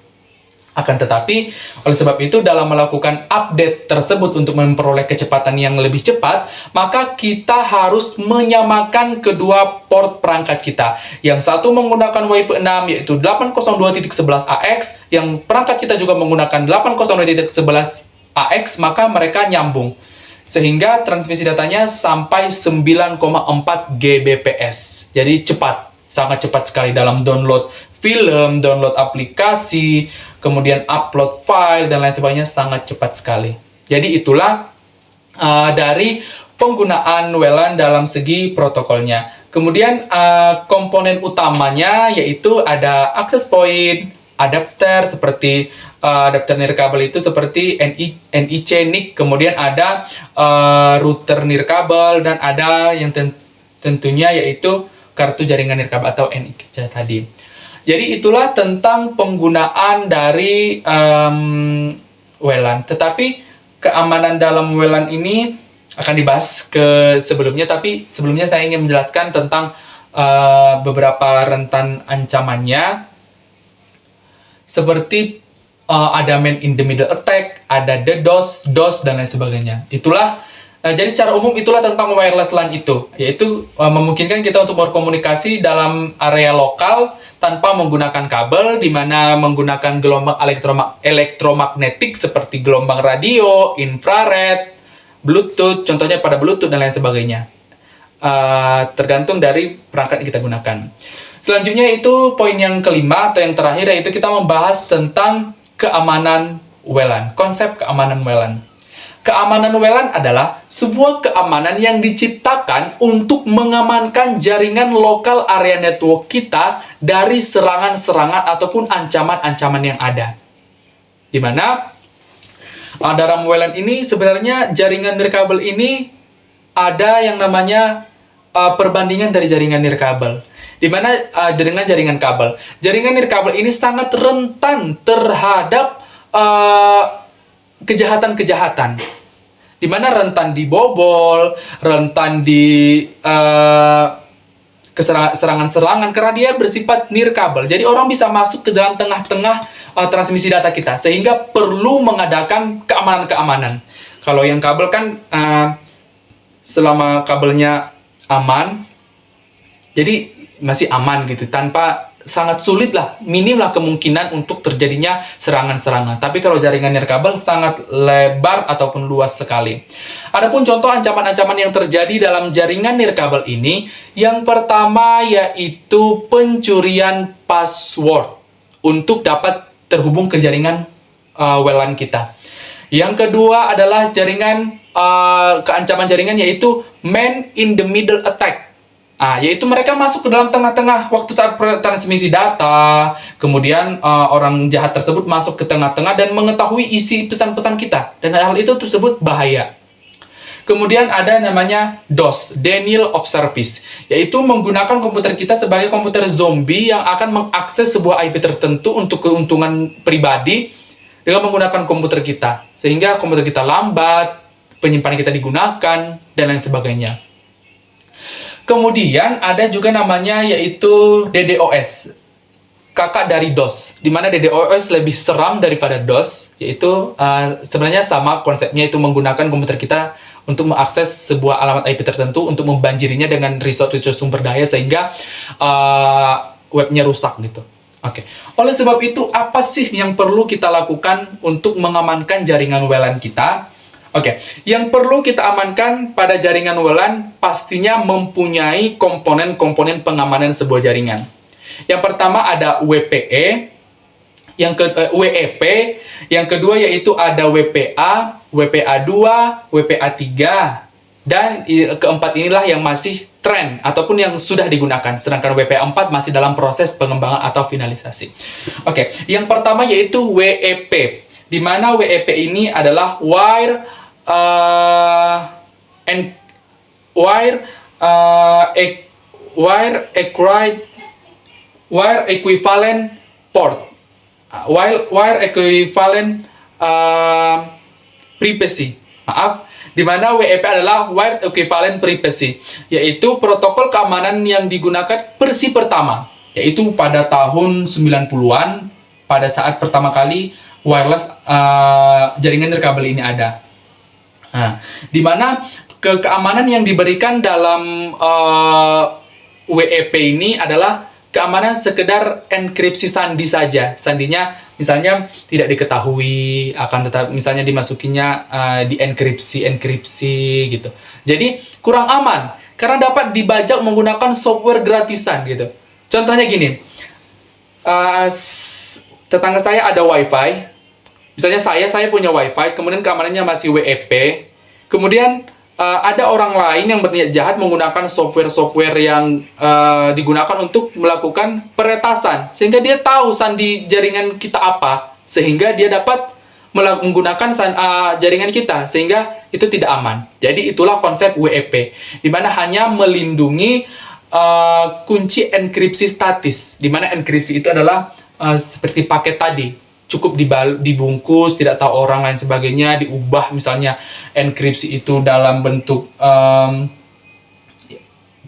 Akan tetapi, oleh sebab itu dalam melakukan update tersebut untuk memperoleh kecepatan yang lebih cepat, maka kita harus menyamakan kedua port perangkat kita. Yang satu menggunakan WiFi 6 yaitu 802.11ax, yang perangkat kita juga menggunakan 802.11ax, maka mereka nyambung. Sehingga transmisi datanya sampai 9,4 Gbps. Jadi cepat, sangat cepat sekali dalam download film, download aplikasi, kemudian upload file, dan lain sebagainya, sangat cepat sekali. Jadi itulah dari penggunaan WLAN dalam segi protokolnya. Kemudian komponen utamanya yaitu ada access point, adapter seperti adapter nirkabel itu seperti NIC NIC, kemudian ada router nirkabel, dan ada yang tentunya yaitu kartu jaringan nirkabel atau NIC tadi. Jadi itulah tentang penggunaan dari WLAN. Tetapi keamanan dalam WLAN ini akan dibahas ke sebelumnya, tapi sebelumnya saya ingin menjelaskan tentang beberapa rentan ancamannya. Seperti ada man in the middle attack, ada DDoS, DOS, dan lain sebagainya. Jadi secara umum itulah tentang wireless LAN itu, yaitu memungkinkan kita untuk berkomunikasi dalam area lokal tanpa menggunakan kabel, di mana menggunakan gelombang elektromagnetik seperti gelombang radio, infrared, Bluetooth, contohnya pada Bluetooth dan lain sebagainya. Tergantung dari perangkat yang kita gunakan. Selanjutnya itu poin yang kelima atau yang terakhir, yaitu kita membahas tentang keamanan WLAN, konsep keamanan WLAN. Keamanan WLAN adalah sebuah keamanan yang diciptakan untuk mengamankan jaringan lokal area network kita dari serangan-serangan ataupun ancaman-ancaman yang ada. Di mana dalam WLAN ini sebenarnya jaringan nirkabel ini ada yang namanya perbandingan dari jaringan nirkabel. Di mana dengan jaringan kabel. Jaringan nirkabel ini sangat rentan terhadap kejahatan-kejahatan. Di mana rentan dibobol, rentan di serangan-serangan karena dia bersifat nirkabel. Jadi orang bisa masuk ke dalam tengah-tengah transmisi data kita, sehingga perlu mengadakan keamanan-keamanan. Kalau yang kabel kan selama kabelnya aman, jadi masih aman gitu, tanpa sangat sulit lah, minim lah kemungkinan untuk terjadinya serangan-serangan. Tapi kalau jaringan nirkabel sangat lebar ataupun luas sekali. Adapun contoh ancaman-ancaman yang terjadi dalam jaringan nirkabel ini, yang pertama yaitu pencurian password untuk dapat terhubung ke jaringan WLAN kita. Yang kedua adalah jaringan keancaman jaringan yaitu man in the middle attack. Yaitu mereka masuk ke dalam tengah-tengah waktu saat transmisi data, kemudian orang jahat tersebut masuk ke tengah-tengah dan mengetahui isi pesan-pesan kita, dan hal itu tersebut bahaya. Kemudian ada namanya DOS, Denial of Service, yaitu menggunakan komputer kita sebagai komputer zombie yang akan mengakses sebuah IP tertentu untuk keuntungan pribadi dengan menggunakan komputer kita, sehingga komputer kita lambat, penyimpanan kita digunakan, dan lain sebagainya. Kemudian ada juga namanya yaitu DDoS, kakak dari DOS, di mana DDoS lebih seram daripada DOS, yaitu sebenarnya sama konsepnya, itu menggunakan komputer kita untuk mengakses sebuah alamat IP tertentu untuk membanjirinya dengan resource sumber daya sehingga webnya rusak gitu. Oke. Oleh sebab itu, apa sih yang perlu kita lakukan untuk mengamankan jaringan WLAN kita? Oke, yang perlu kita amankan pada jaringan WLAN pastinya mempunyai komponen-komponen pengamanan sebuah jaringan. Yang pertama ada WPE, WEP, yang kedua yaitu ada WPA, WPA2, WPA3, dan keempat inilah yang masih tren ataupun yang sudah digunakan, sedangkan WPA4 masih dalam proses pengembangan atau finalisasi. Oke, yang pertama yaitu WEP, di mana WEP ini adalah Wire equivalent port, wire equivalent privacy. Di mana WEP adalah wire equivalent privacy, yaitu protokol keamanan yang digunakan versi pertama, yaitu pada tahun 90-an pada saat pertama kali wireless jaringan nirkabel ini ada. Di mana keamanan yang diberikan dalam WEP ini adalah keamanan sekedar enkripsi sandi saja. Sandinya misalnya tidak diketahui, akan tetap misalnya dimasukinya enkripsi gitu. Jadi kurang aman karena dapat dibajak menggunakan software gratisan gitu. Contohnya gini, tetangga saya ada WiFi. Misalnya saya punya WiFi, kemudian keamanannya masih WEP. Kemudian ada orang lain yang berniat jahat menggunakan software-software yang digunakan untuk melakukan peretasan, sehingga dia tahu sandi jaringan kita apa, sehingga dia dapat menggunakan jaringan kita, sehingga itu tidak aman. Jadi itulah konsep WEP, di mana hanya melindungi kunci enkripsi statis, di mana enkripsi itu adalah seperti paket tadi, cukup dibungkus, tidak tahu orang lain sebagainya, diubah misalnya enkripsi itu dalam bentuk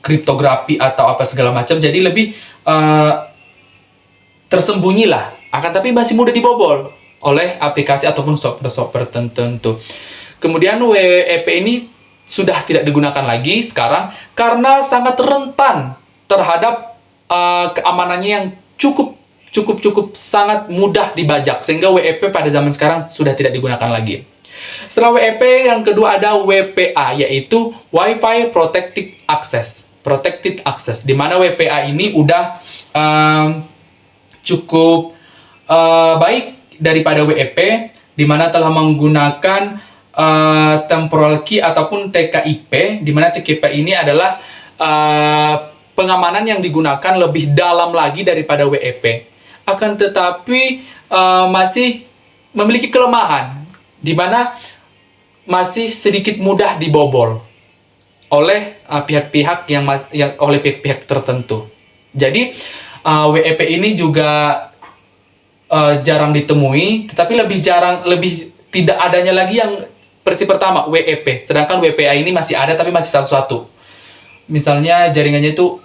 kriptografi atau apa segala macam, jadi lebih tersembunyi lah, akan tapi masih mudah dibobol oleh aplikasi ataupun software tertentu. Kemudian WEP ini sudah tidak digunakan lagi sekarang karena sangat rentan terhadap keamanannya yang cukup sangat mudah dibajak, sehingga WEP pada zaman sekarang sudah tidak digunakan lagi. Setelah WEP, yang kedua ada WPA, yaitu Wi-Fi Protected Access, di mana WPA ini udah cukup baik daripada WEP, di mana telah menggunakan temporal key ataupun TKIP, di mana TKIP ini adalah pengamanan yang digunakan lebih dalam lagi daripada WEP. Akan tetapi masih memiliki kelemahan, di mana masih sedikit mudah dibobol oleh pihak-pihak yang oleh pihak-pihak tertentu. Jadi WEP ini juga jarang ditemui, tetapi lebih tidak adanya lagi yang versi pertama WEP. Sedangkan WPA ini masih ada tapi masih satu-satu. Misalnya jaringannya itu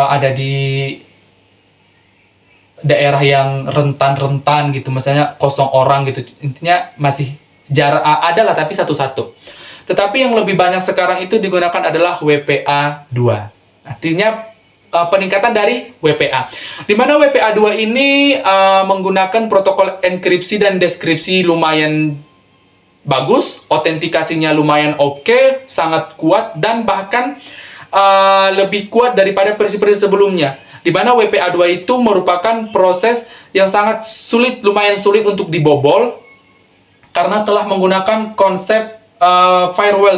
ada di daerah yang rentan-rentan gitu, misalnya 0 orang gitu. Intinya masih ada lah tapi satu-satu. Tetapi yang lebih banyak sekarang itu digunakan adalah WPA 2. Artinya peningkatan dari WPA. Di mana WPA 2 ini menggunakan protokol enkripsi dan deskripsi lumayan bagus, autentikasinya lumayan oke, sangat kuat, dan bahkan lebih kuat daripada versi-versi sebelumnya. Di mana WPA 2 itu merupakan proses yang sangat sulit, lumayan sulit untuk dibobol, karena telah menggunakan konsep firewall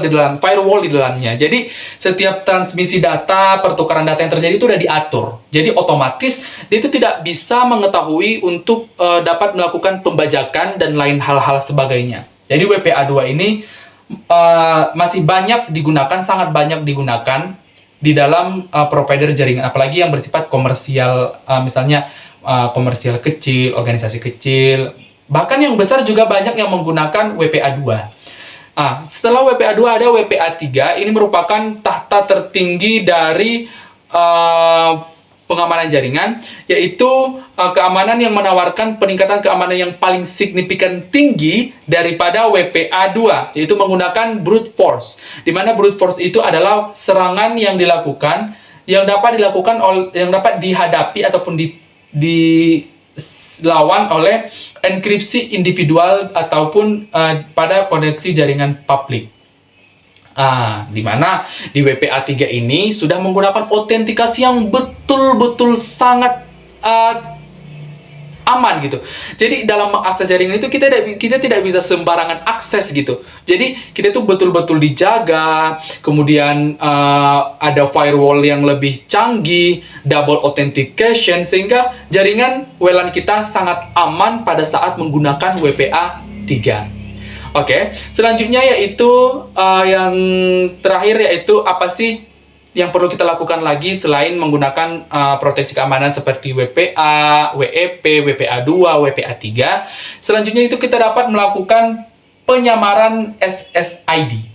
di dalamnya. Jadi setiap transmisi data, pertukaran data yang terjadi itu sudah diatur. Jadi otomatis dia itu tidak bisa mengetahui untuk dapat melakukan pembajakan dan lain hal-hal sebagainya. Jadi WPA 2 ini masih banyak digunakan, sangat banyak digunakan di dalam provider jaringan, apalagi yang bersifat komersial, misalnya komersial kecil, organisasi kecil, bahkan yang besar juga banyak yang menggunakan WPA 2. Setelah WPA 2 ada WPA 3, ini merupakan tahta tertinggi dari pengamanan jaringan, yaitu keamanan yang menawarkan peningkatan keamanan yang paling signifikan tinggi daripada WPA 2, yaitu menggunakan brute force. Di mana brute force itu adalah serangan yang dilakukan, yang dapat dihadapi ataupun dilawan oleh enkripsi individual ataupun pada koneksi jaringan publik. Di mana di WPA 3 ini sudah menggunakan autentikasi yang betul-betul sangat aman gitu. Jadi dalam mengakses jaringan itu kita tidak bisa sembarangan akses gitu. Jadi kita itu betul-betul dijaga, kemudian ada firewall yang lebih canggih, double authentication, sehingga jaringan WLAN kita sangat aman pada saat menggunakan WPA 3. Oke, selanjutnya yaitu yang terakhir, yaitu apa sih yang perlu kita lakukan lagi selain menggunakan proteksi keamanan seperti WPA, WEP, WPA 2, WPA 3. Selanjutnya itu kita dapat melakukan penyamaran SSID.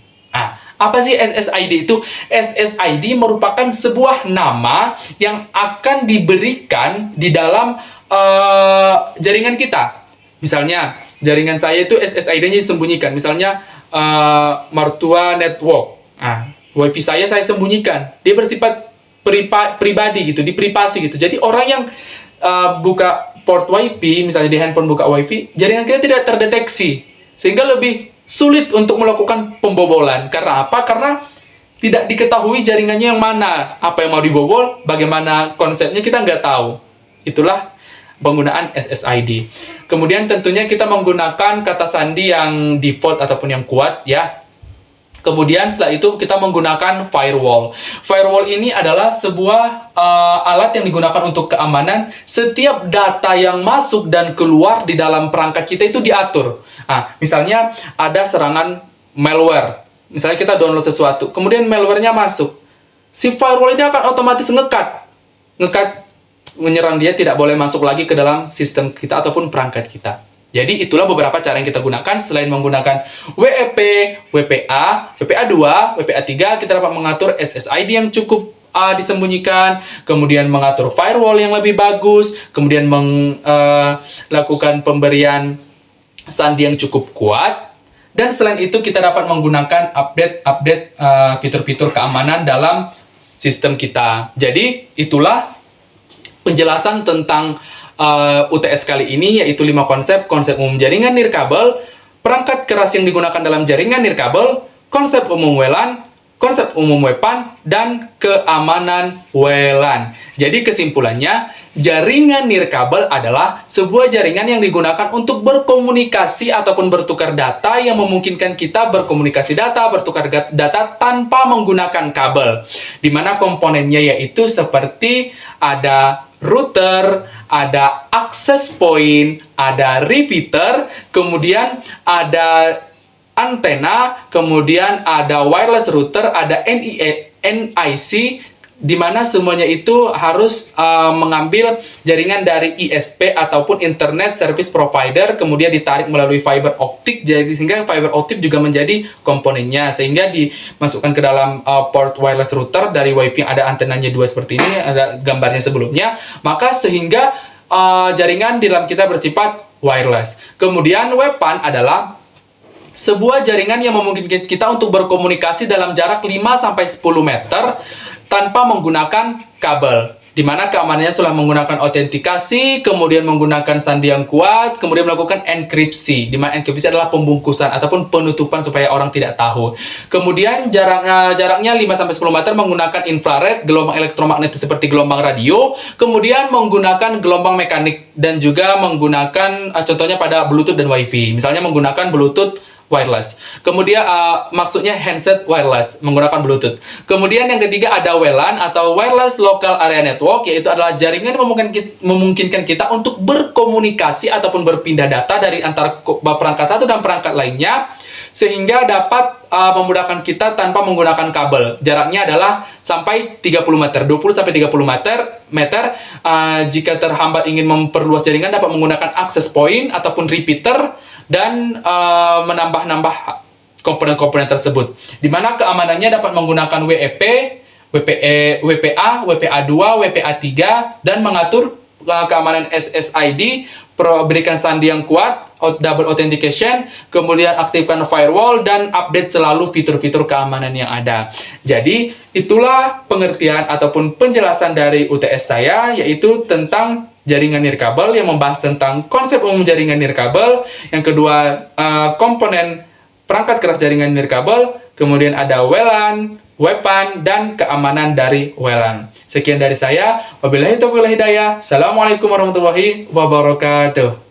Apa sih SSID itu? SSID merupakan sebuah nama yang akan diberikan di dalam jaringan kita. Misalnya, jaringan saya itu SSID-nya disembunyikan. Misalnya, Mertua Network. WiFi saya sembunyikan. Dia bersifat pribadi gitu, di privasi gitu. Jadi orang yang buka port WiFi, misalnya di handphone buka WiFi, jaringan kita tidak terdeteksi. Sehingga lebih sulit untuk melakukan pembobolan. Karena apa? Karena tidak diketahui jaringannya yang mana. Apa yang mau dibobol, bagaimana konsepnya, kita nggak tahu. Itulah penggunaan SSID. Kemudian tentunya kita menggunakan kata sandi yang default ataupun yang kuat ya. Kemudian setelah itu kita menggunakan firewall. Firewall ini adalah sebuah alat yang digunakan untuk keamanan. Setiap data yang masuk dan keluar di dalam perangkat kita itu diatur. Misalnya ada serangan malware. Misalnya kita download sesuatu, kemudian malware-nya masuk. Si firewall ini akan otomatis ngekat menyerang dia, tidak boleh masuk lagi ke dalam sistem kita ataupun perangkat kita. Jadi itulah beberapa cara yang kita gunakan selain menggunakan WEP, WPA, WPA 2, WPA 3, kita dapat mengatur SSID yang cukup disembunyikan, kemudian mengatur firewall yang lebih bagus, kemudian melakukan pemberian sandi yang cukup kuat, dan selain itu kita dapat menggunakan update fitur-fitur keamanan dalam sistem kita. Jadi itulah penjelasan tentang UTS kali ini, yaitu 5 konsep umum jaringan nirkabel, perangkat keras yang digunakan dalam jaringan nirkabel, konsep umum WLAN, konsep umum WPAN, dan keamanan WLAN. Jadi kesimpulannya, jaringan nirkabel adalah sebuah jaringan yang digunakan untuk berkomunikasi ataupun bertukar data yang memungkinkan kita berkomunikasi bertukar data tanpa menggunakan kabel. Di mana komponennya yaitu seperti ada router, ada access point, ada repeater, kemudian ada antena, kemudian ada wireless router, ada NIC, di mana semuanya itu harus mengambil jaringan dari ISP ataupun Internet Service Provider, kemudian ditarik melalui fiber optik, jadi sehingga fiber optik juga menjadi komponennya, sehingga dimasukkan ke dalam port wireless router dari WiFi yang ada antenanya dua seperti ini, ada gambarnya sebelumnya, maka sehingga jaringan di dalam kita bersifat wireless. Kemudian WPAN adalah sebuah jaringan yang memungkinkan kita untuk berkomunikasi dalam jarak 5-10 meter tanpa menggunakan kabel, di mana keamanannya sudah menggunakan autentikasi, kemudian menggunakan sandi yang kuat, kemudian melakukan enkripsi, di mana enkripsi adalah pembungkusan ataupun penutupan supaya orang tidak tahu. Kemudian jaraknya 5-10 meter menggunakan infrared, gelombang elektromagnetis seperti gelombang radio, kemudian menggunakan gelombang mekanik, dan juga menggunakan contohnya pada Bluetooth dan WiFi, misalnya menggunakan Bluetooth wireless. Kemudian maksudnya handset wireless menggunakan Bluetooth. Kemudian yang ketiga ada WLAN atau Wireless Local Area Network, yaitu adalah jaringan yang memungkinkan kita untuk berkomunikasi ataupun berpindah data dari antara perangkat satu dan perangkat lainnya, sehingga dapat memudahkan kita tanpa menggunakan kabel. Jaraknya adalah sampai 30 meter, 20 sampai 30 meter. Jika terhambat ingin memperluas jaringan, dapat menggunakan access point ataupun repeater dan menambah-nambah komponen-komponen tersebut. Di mana keamanannya dapat menggunakan WEP, WPA, WPA2, WPA3, dan mengatur keamanan SSID, berikan sandi yang kuat, double authentication, kemudian aktifkan firewall, dan update selalu fitur-fitur keamanan yang ada. Jadi, itulah pengertian ataupun penjelasan dari UTS saya, yaitu tentang jaringan nirkabel, yang membahas tentang konsep umum jaringan nirkabel. Yang kedua, komponen perangkat keras jaringan nirkabel, kemudian ada WLAN, WPAN, dan keamanan dari WLAN. Sekian dari saya. Wabillahi taufiq wal hidayah. Assalamualaikum warahmatullahi wabarakatuh.